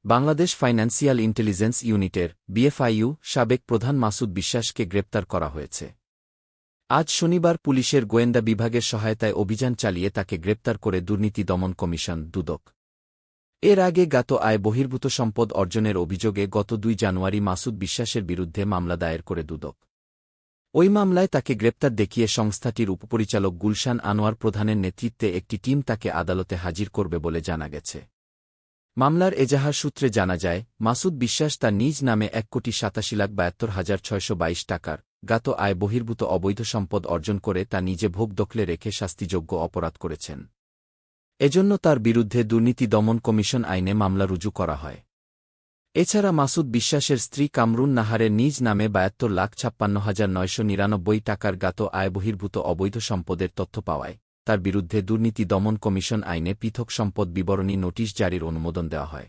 Bangladesh financial intelligence ইউনিটের BFIU সাবেক প্রধান মাসুদ বিশ্বাসকে গ্রেপ্তার করা হয়েছে। আজ শনিবার পুলিশের গোয়েন্দা বিভাগের সহায়তায় অভিযান চালিয়ে তাকে গ্রেপ্তার করে দুর্নীতি দমন কমিশন দুদক। এর আগে আয় বহির্ভূত সম্পদ অর্জনের অভিযোগে গত 2 জানুয়ারি মাসুদ বিশ্বাসের বিরুদ্ধে মামলা দায়ের করে দুদক। ওই মামলায় তাকে গ্রেপ্তার দেখিয়ে সংস্থাটির উপপরিচালক গুলশান আনোয়ার প্রধানের নেতৃত্বে একটি টিম তাকে আদালতে হাজির করবে বলে জানা গেছে। মামলার এজাহার সূত্রে জানা যায়, মাসুদ বিশ্বাস তার নিজ নামে 1,87,72,622 টাকার আয় বহির্ভূত অবৈধ সম্পদ অর্জন করে তা নিজে ভোগ দখলে রেখে শাস্তিযোগ্য অপরাধ করেছেন। এজন্য তার বিরুদ্ধে দুর্নীতি দমন কমিশন আইনে মামলা রুজু করা হয়। এছাড়া মাসুদ বিশ্বাসের স্ত্রী কামরুন নাহারের নিজ নামে 72,56,999 টাকার আয় বহির্ভূত অবৈধ সম্পদের তথ্য পাওয়ায় তার বিরুদ্ধে দুর্নীতি দমন কমিশন আইনে পৃথক সম্পদ বিবরণী নোটিশ জারির অনুমোদন দেওয়া হয়।